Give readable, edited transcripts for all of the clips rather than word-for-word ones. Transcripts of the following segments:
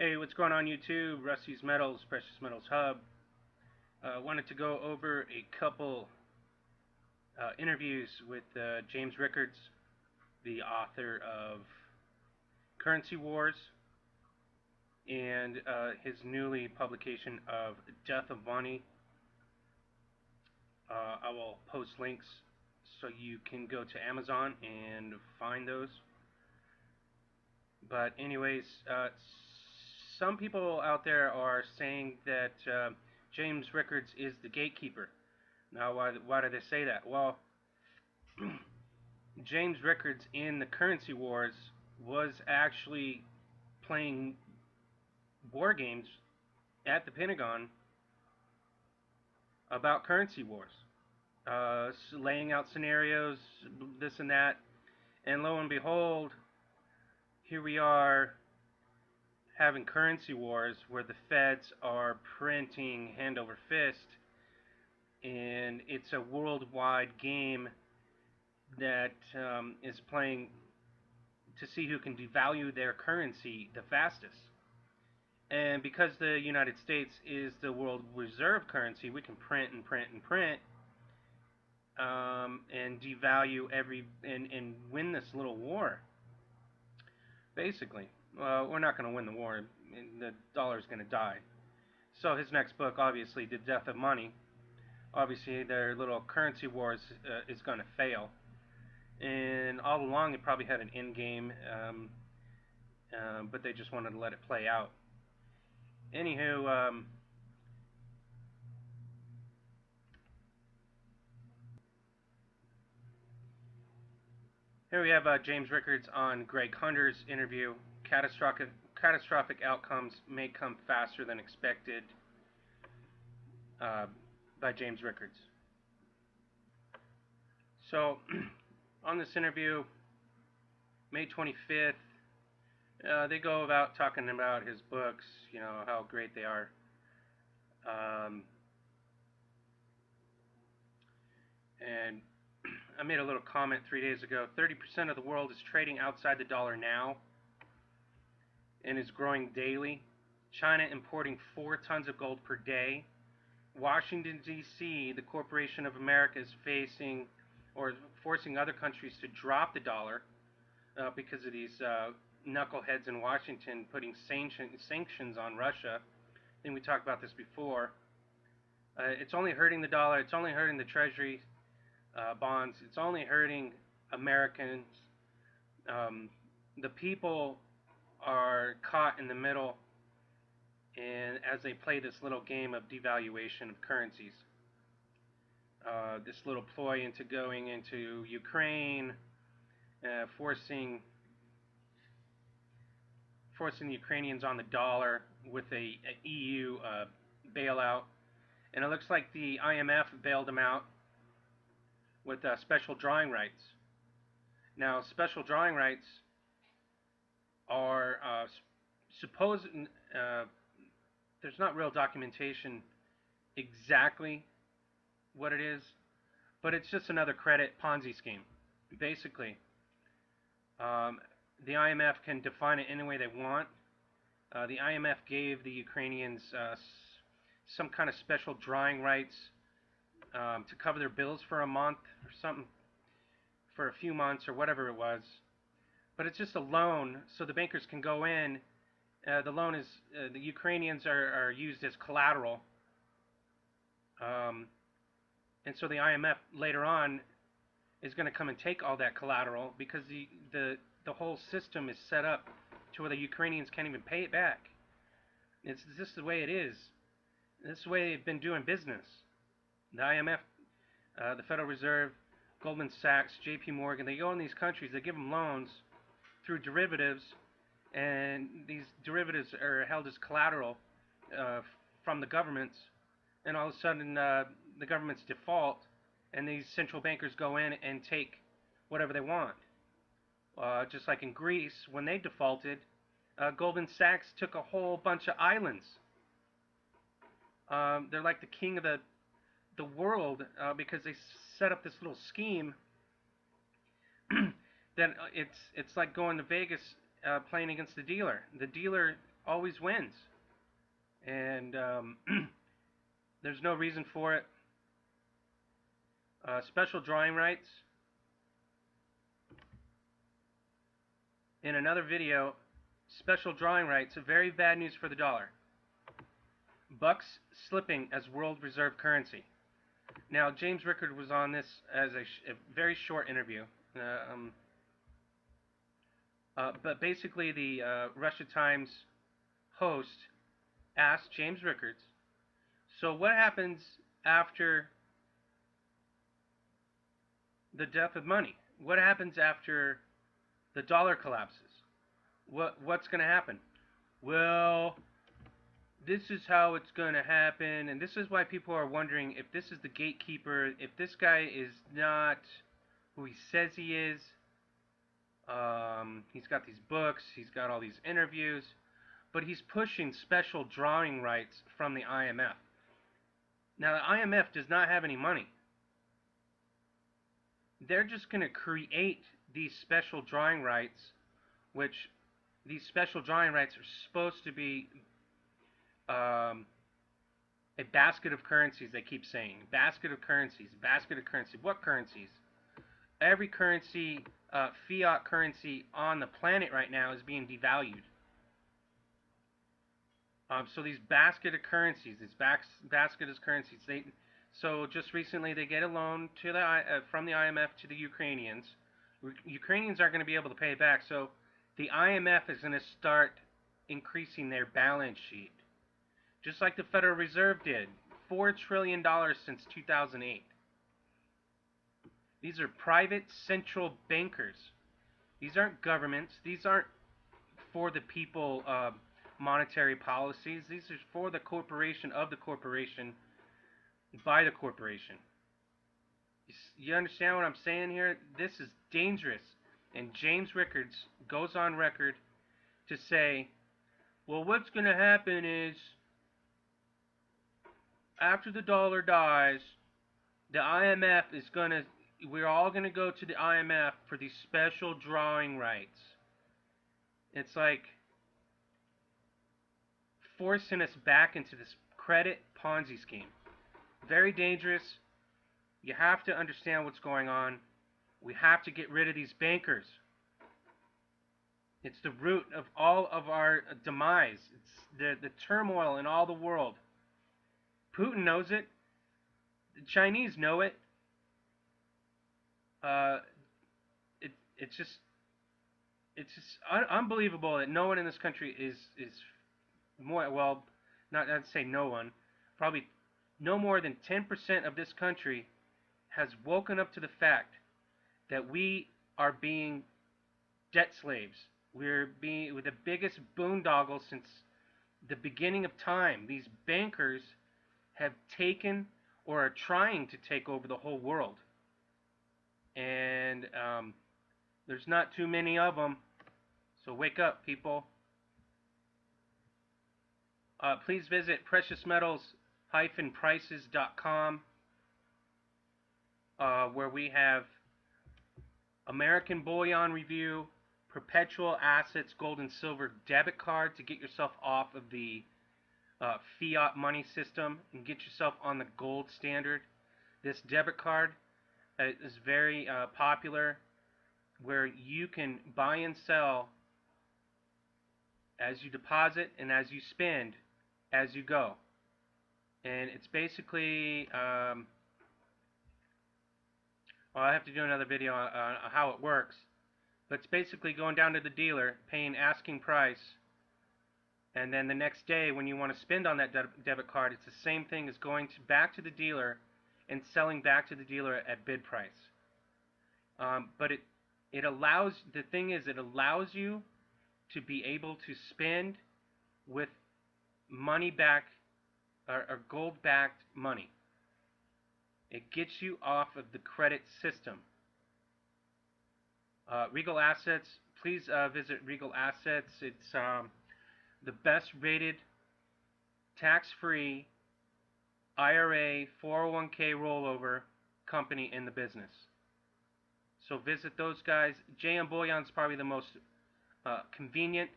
Hey, what's going on YouTube? Rusty's Metals, Precious Metals Hub. Wanted to go over a couple interviews with James Rickards, the author of Currency Wars, and his newly publication of Death of Money. I will post links so you can go to Amazon and find those. But anyways, some people out there are saying that James Rickards is the gatekeeper. Now, why do they say that? Well, James Rickards in the Currency Wars was actually playing war games at the Pentagon about currency wars, laying out scenarios, this and that, and lo and behold, here we are having currency wars where the feds are printing hand over fist, and it's a worldwide game that is playing to see who can devalue their currency the fastest. And because the United States is the world reserve currency, we can print and print and print and devalue and win this little war. Basically, we're not going to win the war. The dollar's going to die. So his next book, obviously, The Death of Money, obviously their little currency wars is going to fail. And all along, it probably had an end game, but they just wanted to let it play out. Anywho, here we have James Rickards on Greg Hunter's interview. Catastrophic outcomes may come faster than expected, by James Rickards. So, on this interview, May 25th, they go about talking about his books, you know, how great they are. And I made a little comment 3 days ago. 30% of the world is trading outside the dollar now and is growing daily. China importing 4 tons of gold per day. Washington, D.C., the Corporation of America, is facing or forcing other countries to drop the dollar because of these knuckleheads in Washington putting sanctions on Russia. I think we talked about this before. It's only hurting the dollar. It's only hurting the Treasury bonds. It's only hurting Americans. The people are caught in the middle, and as they play this little game of devaluation of currencies, this little ploy into going into Ukraine, forcing the Ukrainians on the dollar with a EU bailout, and it looks like the IMF bailed them out with special drawing rights. Now, special drawing rights are supposed. There's not real documentation exactly what it is, but it's just another credit Ponzi scheme. Basically, the IMF can define it any way they want. The IMF gave the Ukrainians some kind of special drawing rights to cover their bills for a month or something, for a few months or whatever it was. But it's just a loan, so the bankers can go in. The loan is, the Ukrainians are used as collateral. And so the IMF later on is going to come and take all that collateral because the whole system is set up to where the Ukrainians can't even pay it back. It's just the way it is. This is the way they've been doing business. The IMF, the Federal Reserve, Goldman Sachs, JP Morgan, they go in these countries, they give them loans through derivatives, and these derivatives are held as collateral from the governments, and all of a sudden the governments default, and these central bankers go in and take whatever they want. Just like in Greece, when they defaulted, Goldman Sachs took a whole bunch of islands. They're like the king of the world because they set up this little scheme that it's like going to Vegas playing against the dealer. The dealer always wins, and there's no reason for it. Special drawing rights. In another video, special drawing rights, very bad news for the dollar. Bucks slipping as world reserve currency. Now, James Rickards was on this as a very short interview. But basically, the Russia Times host asked James Rickards, so what happens after the death of money? What happens after the dollar collapses? What's going to happen? Well, this is how it's going to happen, and this is why people are wondering if this is the gatekeeper, if this guy is not who he says he is. He's got these books, he's got all these interviews, but he's pushing special drawing rights from the IMF. Now, the IMF does not have any money. They're just going to create these special drawing rights, which these special drawing rights are supposed to be a basket of currencies, they keep saying. Basket of currencies, basket of currency. What currencies? Every currency, fiat currency on the planet right now is being devalued. So these basket of currencies, basket of currencies, so just recently they get a loan to from the IMF to the Ukrainians. Ukrainians aren't going to be able to pay it back, so the IMF is going to start increasing their balance sheet. Just like the Federal Reserve did, $4 trillion since 2008. These are private central bankers. These aren't governments. These aren't for the people monetary policies. These are for the corporation of the corporation by the corporation. You understand what I'm saying here? This is dangerous. And James Rickards goes on record to say, well, what's going to happen is after the dollar dies, the IMF is going to, we're all going to go to the IMF for these special drawing rights. It's like forcing us back into this credit Ponzi scheme. Very dangerous. You have to understand what's going on. We have to get rid of these bankers. It's the root of all of our demise. It's the turmoil in all the world. Putin knows it. The Chinese know it. It's just unbelievable that no one in this country is more, well, not to say no one, probably no more than 10% of this country has woken up to the fact that we are being debt slaves. We're the biggest boondoggle since the beginning of time. These bankers have taken or are trying to take over the whole world. And there's not too many of them. So wake up, people. Please visit preciousmetals-prices.com, where we have American Bullion Review, Perpetual Assets Gold and Silver debit card to get yourself off of the fiat money system and get yourself on the gold standard. This debit card is very popular, where you can buy and sell as you deposit and as you spend as you go. And it's basically well, I have to do another video on how it works, but it's basically going down to the dealer, paying asking price, and then the next day when you want to spend on that debit card, it's the same thing as going back to the dealer and selling back to the dealer at bid price. But it allows, the thing is, it allows you to be able to spend with money back, or gold-backed money. It gets you off of the credit system. Regal Assets, please visit Regal Assets. It's the best rated tax-free IRA 401k rollover company in the business. So visit those guys. JM Bullion is probably the most convenient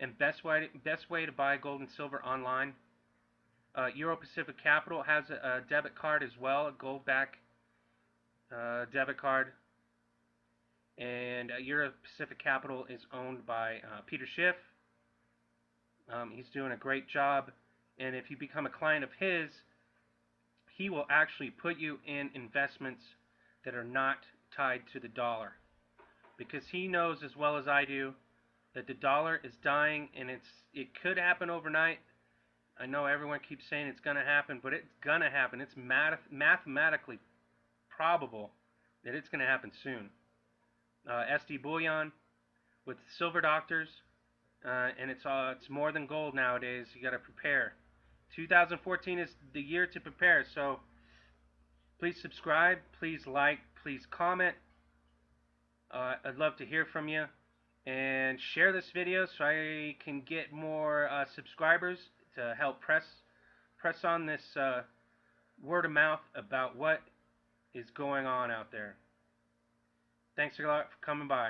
and best way to buy gold and silver online. Euro Pacific Capital has a debit card as well, a gold-backed debit card. And Euro Pacific Capital is owned by Peter Schiff. He's doing a great job, and if you become a client of his, he will actually put you in investments that are not tied to the dollar, because he knows as well as I do that the dollar is dying, and it could happen overnight. I know everyone keeps saying it's going to happen, but it's going to happen. It's mathematically probable that it's going to happen soon. SD Bullion with Silver Doctors, and it's more than gold nowadays. You got to prepare. 2014 is the year to prepare. So please subscribe, please like, please comment. I'd love to hear from you, and share this video so I can get more subscribers to help press on this word of mouth about what is going on out there. Thanks a lot for coming by.